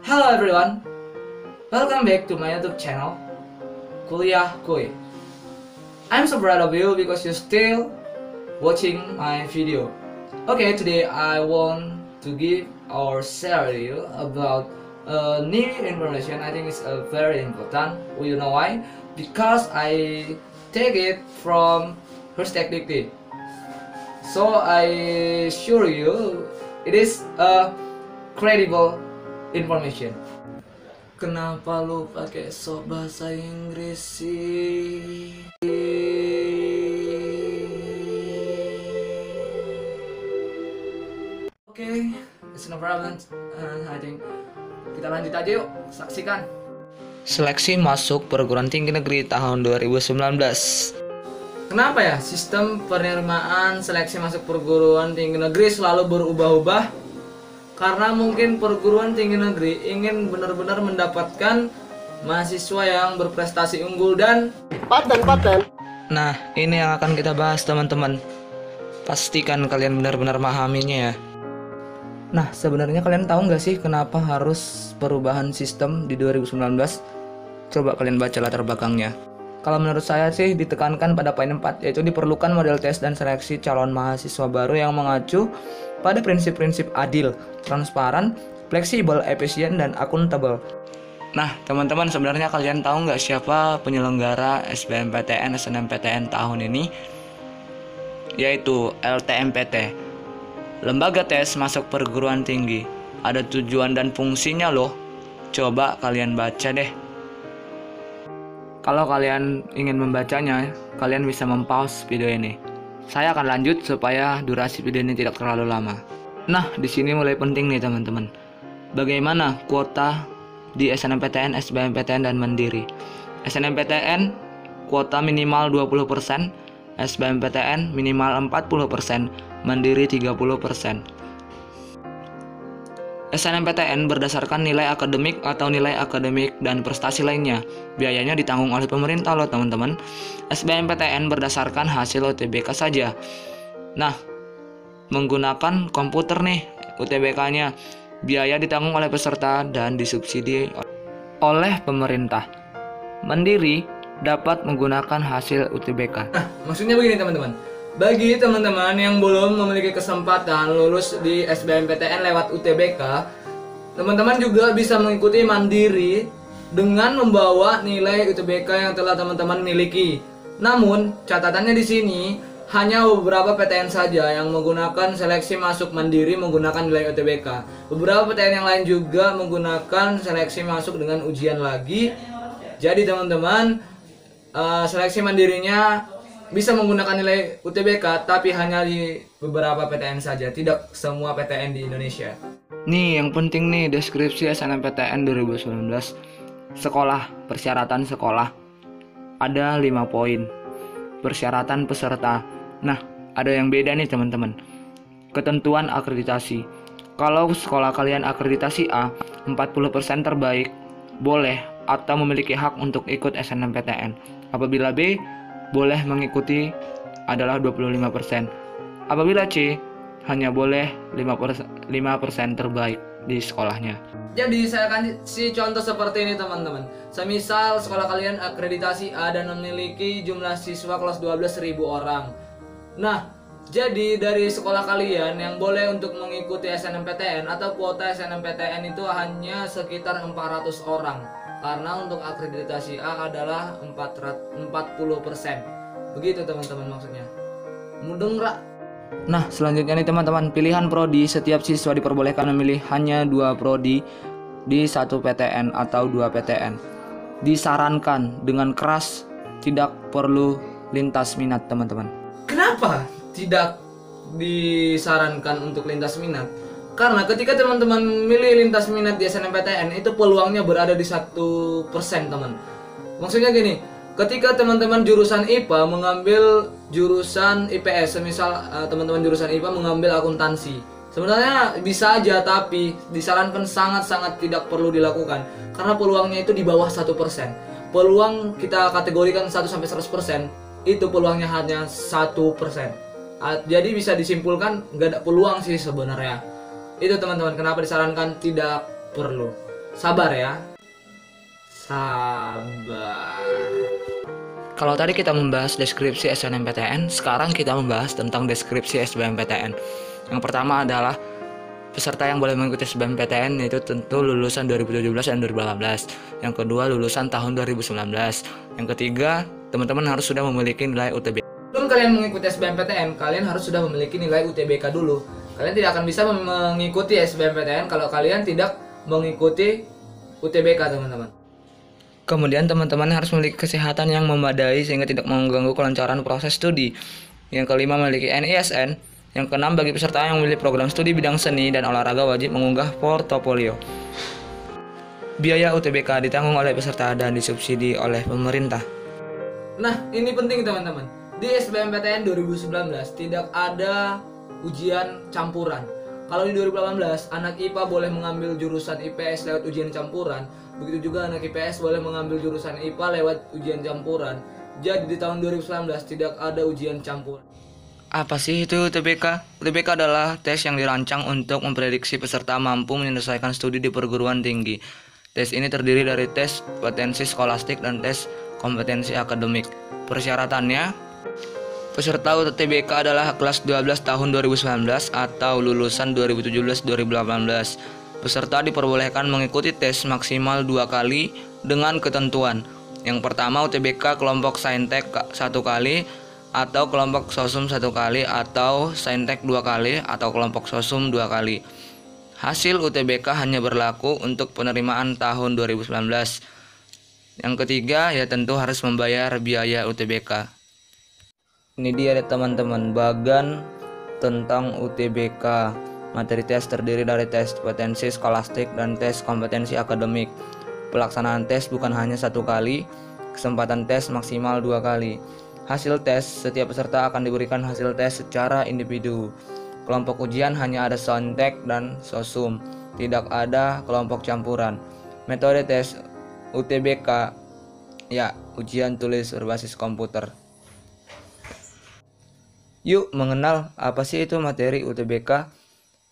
Hello everyone, welcome back to my YouTube channel, Kuliah Kuy. I'm so proud of you because you're still watching my video. Okay, today I want to give or share with you about new information. I think it's very important. You know why? Because I take it from Hashtag So I assure you it is a credible information. Kenapa lu pakai sok bahasa Inggris sih? Oke, it's no problem. I think kita lanjut aja yuk, saksikan. Seleksi masuk perguruan tinggi negeri tahun 2019. Kenapa ya sistem penerimaan seleksi masuk perguruan tinggi negeri selalu berubah-ubah? Karena mungkin perguruan tinggi negeri ingin benar-benar mendapatkan mahasiswa yang berprestasi unggul dan paten. Nah, ini yang akan kita bahas teman-teman. Pastikan kalian benar-benar memahaminya ya. Nah, sebenarnya kalian tahu nggak sih kenapa harus perubahan sistem di 2019? Coba kalian baca latar belakangnya. Kalau menurut saya sih ditekankan pada poin 4, yaitu diperlukan model tes dan seleksi calon mahasiswa baru yang mengacu pada prinsip-prinsip adil, transparan, fleksibel, efisien, dan akuntabel. Nah, teman-teman, sebenarnya kalian tahu nggak siapa penyelenggara SBMPTN, SNMPTN tahun ini? Yaitu LTMPT, Lembaga Tes Masuk Perguruan Tinggi. Ada tujuan dan fungsinya loh. Coba kalian baca deh. Kalau kalian ingin membacanya, kalian bisa mempause video ini. Saya akan lanjut supaya durasi video ini tidak terlalu lama. Nah, di sini mulai penting nih teman-teman. Bagaimana kuota di SNMPTN, SBMPTN, dan Mandiri? SNMPTN kuota minimal 20%, SBMPTN minimal 40%, Mandiri 30%. SNMPTN berdasarkan nilai akademik atau nilai akademik dan prestasi lainnya. Biayanya ditanggung oleh pemerintah loh teman-teman. SBMPTN berdasarkan hasil UTBK saja. Nah, menggunakan komputer nih UTBK-nya. Biaya ditanggung oleh peserta dan disubsidi oleh pemerintah. Mandiri dapat menggunakan hasil UTBK. Nah, maksudnya begini teman-teman. Bagi teman-teman yang belum memiliki kesempatan lulus di SBMPTN lewat UTBK, teman-teman juga bisa mengikuti mandiri dengan membawa nilai UTBK yang telah teman-teman miliki. Namun, catatannya di sini hanya beberapa PTN saja yang menggunakan seleksi masuk mandiri menggunakan nilai UTBK. Beberapa PTN yang lain juga menggunakan seleksi masuk dengan ujian lagi. Jadi teman-teman, seleksi mandirinya bisa menggunakan nilai UTBK, tapi hanya di beberapa PTN saja, tidak semua PTN di Indonesia. Nih yang penting nih, deskripsi SNMPTN 2019. Sekolah, persyaratan sekolah. Ada 5 poin. Persyaratan peserta. Nah, ada yang beda nih teman-teman. Ketentuan akreditasi. Kalau sekolah kalian akreditasi A, 40% terbaik boleh atau memiliki hak untuk ikut SNMPTN. Apabila B, boleh mengikuti adalah 25%. Apabila C, hanya boleh 5% terbaik di sekolahnya. Jadi saya akan kasih contoh seperti ini teman-teman. Semisal sekolah kalian akreditasi A dan memiliki jumlah siswa kelas 12.000 orang. Nah, jadi dari sekolah kalian yang boleh untuk mengikuti SNMPTN atau kuota SNMPTN itu hanya sekitar 400 orang. Karena untuk akreditasi A adalah 40%. Begitu teman-teman maksudnya. Mudeng nggak? Nah, selanjutnya nih teman-teman, pilihan prodi. Setiap siswa diperbolehkan memilih hanya 2 prodi di 1 PTN atau 2 PTN. Disarankan dengan keras tidak perlu lintas minat teman-teman. Kenapa tidak disarankan untuk lintas minat? Karena ketika teman-teman memilih lintas minat di SNMPTN itu peluangnya berada di 1% teman. Maksudnya gini, ketika teman-teman jurusan IPA mengambil jurusan IPS, semisal teman-teman jurusan IPA mengambil akuntansi, sebenarnya bisa aja, tapi disarankan sangat-sangat tidak perlu dilakukan karena peluangnya itu di bawah 1%. Peluang kita kategorikan 1-100%, itu peluangnya hanya 1%. Jadi bisa disimpulkan nggak ada peluang sih sebenarnya. Itu teman-teman, kenapa disarankan tidak perlu. Sabar ya. Sabar. Kalau tadi kita membahas deskripsi SNMPTN, sekarang kita membahas tentang deskripsi SBMPTN. Yang pertama adalah peserta yang boleh mengikuti SBMPTN yaitu tentu lulusan 2017 dan 2018. Yang kedua, lulusan tahun 2019. Yang ketiga, teman-teman harus sudah memiliki nilai UTBK. Sebelum kalian mengikuti SBMPTN, kalian harus sudah memiliki nilai UTBK dulu. Kalian tidak akan bisa mengikuti SBMPTN kalau kalian tidak mengikuti UTBK, teman-teman. Kemudian teman-teman harus memiliki kesehatan yang memadai sehingga tidak mengganggu kelancaran proses studi. Yang kelima, memiliki NISN. Yang keenam, bagi peserta yang memilih program studi bidang seni dan olahraga wajib mengunggah portofolio. Biaya UTBK ditanggung oleh peserta dan disubsidi oleh pemerintah. Nah, ini penting teman-teman. Di SBMPTN 2019 tidak ada ujian campuran. Kalau di 2018 anak IPA boleh mengambil jurusan IPS lewat ujian campuran, begitu juga anak IPS boleh mengambil jurusan IPA lewat ujian campuran. Jadi di tahun 2019 tidak ada ujian campuran. Apa sih itu UTBK? UTBK adalah tes yang dirancang untuk memprediksi peserta mampu menyelesaikan studi di perguruan tinggi. Tes ini terdiri dari tes potensi skolastik dan tes kompetensi akademik. Persyaratannya, peserta UTBK adalah kelas 12 tahun 2019 atau lulusan 2017-2018. Peserta diperbolehkan mengikuti tes maksimal 2 kali dengan ketentuan. Yang pertama, UTBK kelompok Saintek 1 kali, atau kelompok Sosum 1 kali, atau Saintek 2 kali, atau kelompok Sosum 2 kali. Hasil UTBK hanya berlaku untuk penerimaan tahun 2019. Yang ketiga, ya tentu harus membayar biaya UTBK. Ini dia teman-teman, bagan tentang UTBK. Materi tes terdiri dari tes potensi skolastik dan tes kompetensi akademik. Pelaksanaan tes bukan hanya 1 kali, kesempatan tes maksimal 2 kali. Hasil tes, setiap peserta akan diberikan hasil tes secara individu. Kelompok ujian hanya ada Saintek dan Sosum, tidak ada kelompok campuran. Metode tes UTBK, ya, ujian tulis berbasis komputer. Yuk mengenal apa sih itu materi UTBK.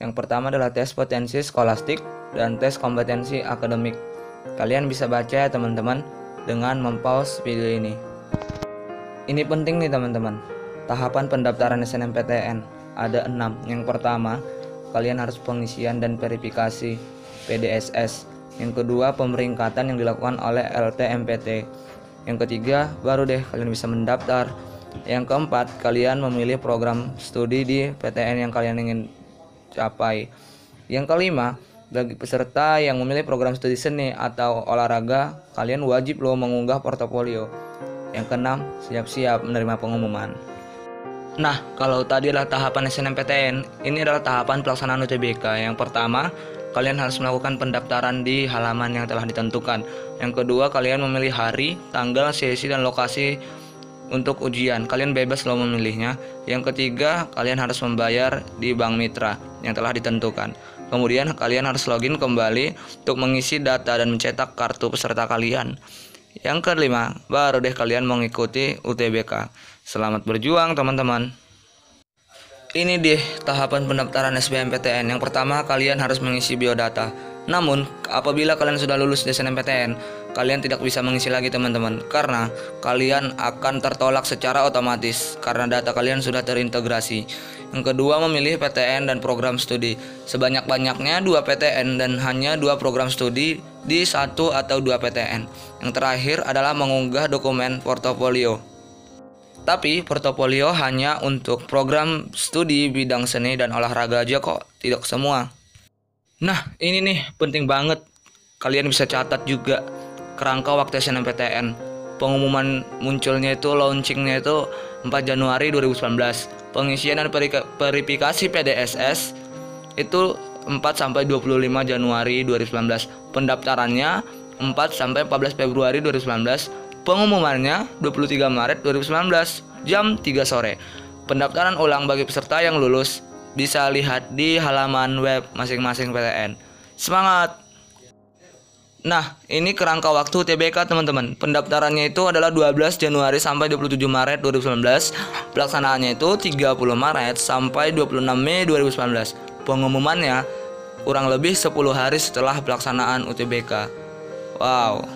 Yang pertama adalah tes potensi skolastik dan tes kompetensi akademik. Kalian bisa baca ya teman-teman dengan mempause video ini. Ini penting nih teman-teman. Tahapan pendaftaran SNMPTN ada 6. Yang pertama, kalian harus pengisian dan verifikasi PDSS. Yang kedua, pemeringkatan yang dilakukan oleh LTMPT. Yang ketiga, baru deh kalian bisa mendaftar. Yang keempat, kalian memilih program studi di PTN yang kalian ingin capai. Yang kelima, bagi peserta yang memilih program studi seni atau olahraga, kalian wajib loh mengunggah portofolio. Yang keenam, siap-siap menerima pengumuman. Nah, kalau tadi adalah tahapan SNMPTN, ini adalah tahapan pelaksanaan UTBK. Yang pertama, kalian harus melakukan pendaftaran di halaman yang telah ditentukan. Yang kedua, kalian memilih hari, tanggal, sesi, dan lokasi untuk ujian. Kalian bebas loh memilihnya. Yang ketiga, kalian harus membayar di Bank Mitra yang telah ditentukan. Kemudian kalian harus login kembali untuk mengisi data dan mencetak kartu peserta kalian. Yang kelima, baru deh kalian mengikuti UTBK. Selamat berjuang teman-teman. Ini deh tahapan pendaftaran SBMPTN. Yang pertama, kalian harus mengisi biodata. Namun, apabila kalian sudah lulus di SNMPTN, kalian tidak bisa mengisi lagi teman-teman, karena kalian akan tertolak secara otomatis karena data kalian sudah terintegrasi. Yang kedua, memilih PTN dan program studi. Sebanyak-banyaknya 2 PTN dan hanya 2 program studi di 1 atau 2 PTN. Yang terakhir adalah mengunggah dokumen portofolio. Tapi portofolio hanya untuk program studi bidang seni dan olahraga aja kok, tidak semua. Nah, ini nih penting banget. Kalian bisa catat juga kerangka waktu SNMPTN. Pengumuman munculnya itu, launchingnya itu 4 Januari 2019. Pengisian dan verifikasi PDSS itu 4-25 Januari 2019. Pendaftarannya 4-14 Februari 2019. Pengumumannya 23 Maret 2019 jam 3 sore. Pendaftaran ulang bagi peserta yang lulus bisa lihat di halaman web masing-masing PTN. Semangat! Nah, ini kerangka waktu UTBK teman-teman. Pendaftarannya itu adalah 12 Januari sampai 27 Maret 2019. Pelaksanaannya itu 30 Maret sampai 26 Mei 2019. Pengumumannya kurang lebih 10 hari setelah pelaksanaan UTBK. Wow.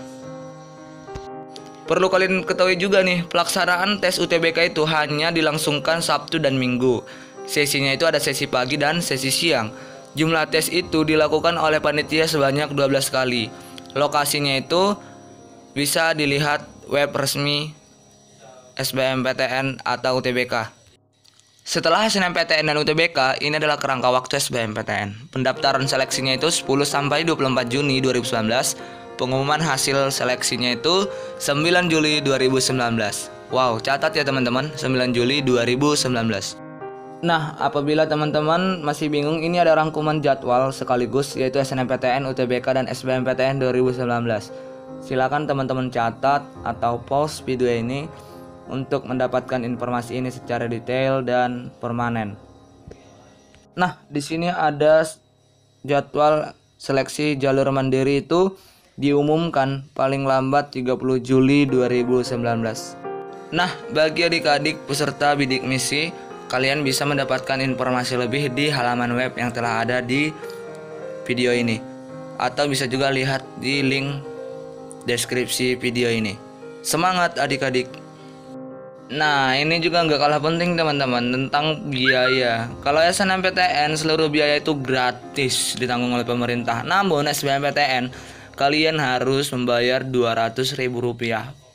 Perlu kalian ketahui juga nih, pelaksanaan tes UTBK itu hanya dilangsungkan Sabtu dan Minggu. Sesinya itu ada sesi pagi dan sesi siang. Jumlah tes itu dilakukan oleh panitia sebanyak 12 kali. Lokasinya itu bisa dilihat web resmi SBMPTN atau UTBK. Setelah SNMPTN dan UTBK, ini adalah kerangka waktu SBMPTN. Pendaftaran seleksinya itu 10 sampai 24 Juni 2019. Pengumuman hasil seleksinya itu 9 Juli 2019. Wow, catat ya teman-teman, 9 Juli 2019. Nah, apabila teman-teman masih bingung, ini ada rangkuman jadwal sekaligus yaitu SNMPTN, UTBK, dan SBMPTN 2019. Silakan teman-teman catat atau pause video ini untuk mendapatkan informasi ini secara detail dan permanen. Nah, di sini ada jadwal seleksi jalur mandiri itu diumumkan paling lambat 30 Juli 2019. Nah, bagi adik-adik peserta bidik misi, kalian bisa mendapatkan informasi lebih di halaman web yang telah ada di video ini, atau bisa juga lihat di link deskripsi video ini. Semangat adik-adik! Nah, ini juga nggak kalah penting teman-teman, tentang biaya. Kalau SNMPTN seluruh biaya itu gratis ditanggung oleh pemerintah. Namun SBMPTN kalian harus membayar Rp200.000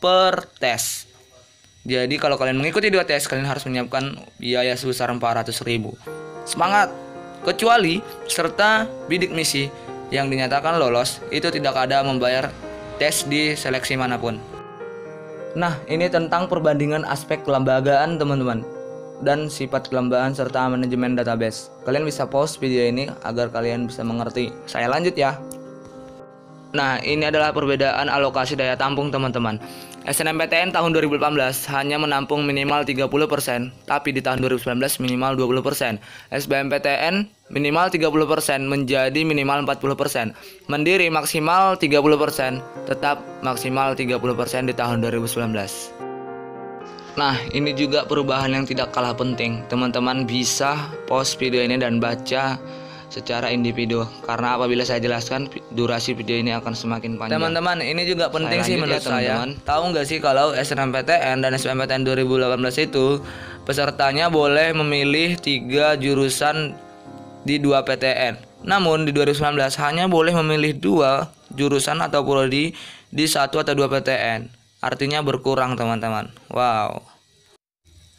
per tes. Jadi kalau kalian mengikuti 2 tes, kalian harus menyiapkan biaya sebesar Rp400.000. Semangat! Kecuali peserta bidik misi yang dinyatakan lolos itu tidak ada membayar tes di seleksi manapun. Nah, ini tentang perbandingan aspek kelembagaan teman-teman, dan sifat kelembagaan serta manajemen database. Kalian bisa pause video ini agar kalian bisa mengerti. Saya lanjut ya. Nah, ini adalah perbedaan alokasi daya tampung teman-teman. SNMPTN tahun 2018 hanya menampung minimal 30%, tapi di tahun 2019 minimal 20%. SBMPTN minimal 30% menjadi minimal 40%. Mandiri maksimal 30%, tetap maksimal 30% di tahun 2019. Nah, ini juga perubahan yang tidak kalah penting. Teman-teman bisa pause video ini dan baca secara individu, karena apabila saya jelaskan durasi video ini akan semakin panjang. Teman-teman, ini juga penting sih menurut saya. Tahu nggak sih kalau SNMPTN dan SBMPTN 2018 itu pesertanya boleh memilih 3 jurusan di 2 PTN. Namun di 2019 hanya boleh memilih 2 jurusan atau prodi di 1 atau 2 PTN. Artinya berkurang teman-teman. Wow.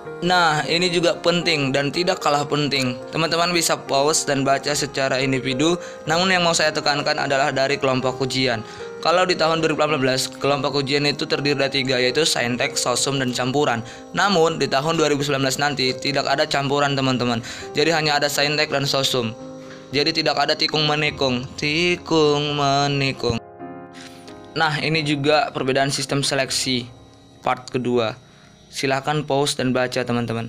Nah, ini juga penting dan tidak kalah penting. Teman-teman bisa pause dan baca secara individu. Namun yang mau saya tekankan adalah dari kelompok ujian. Kalau di tahun 2018, kelompok ujian itu terdiri dari 3, yaitu saintek, sosum, dan campuran. Namun di tahun 2019 nanti tidak ada campuran teman-teman. Jadi hanya ada saintek dan sosum. Jadi tidak ada tikung menikung. Tikung menikung. Nah, ini juga perbedaan sistem seleksi part kedua. Silahkan pause dan baca teman-teman.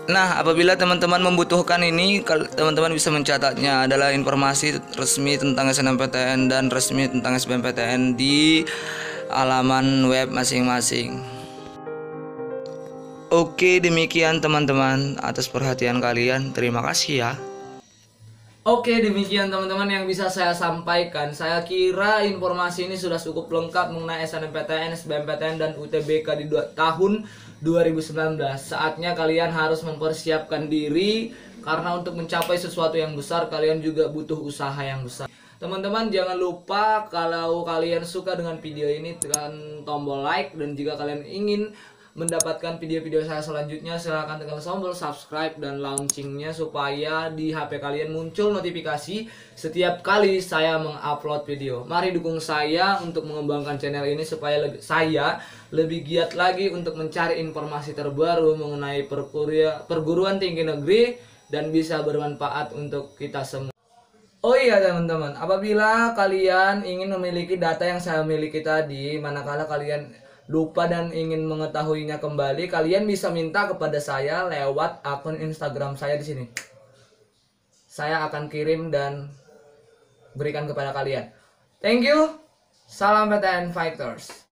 Nah, apabila teman-teman membutuhkan ini, teman-teman bisa mencatatnya. Adalah informasi resmi tentang SNMPTN dan resmi tentang SBMPTN di halaman web masing-masing. Oke, demikian teman-teman atas perhatian kalian. Terima kasih ya. Oke, demikian teman-teman yang bisa saya sampaikan. Saya kira informasi ini sudah cukup lengkap mengenai SNMPTN, SBMPTN, dan UTBK di tahun 2019. Saatnya kalian harus mempersiapkan diri, karena untuk mencapai sesuatu yang besar, kalian juga butuh usaha yang besar. Teman-teman, jangan lupa kalau kalian suka dengan video ini, tekan tombol like. Dan jika kalian ingin mendapatkan video-video saya selanjutnya, silahkan tekan tombol subscribe dan launchingnya, supaya di HP kalian muncul notifikasi setiap kali saya mengupload video. Mari dukung saya untuk mengembangkan channel ini, supaya saya lebih giat lagi untuk mencari informasi terbaru mengenai perguruan tinggi negeri dan bisa bermanfaat untuk kita semua. Oh iya teman-teman, apabila kalian ingin memiliki data yang saya miliki tadi, manakala kalian lupa dan ingin mengetahuinya kembali, kalian bisa minta kepada saya lewat akun Instagram saya di sini. Saya akan kirim dan berikan kepada kalian. Thank you. Salam PTN Fighters.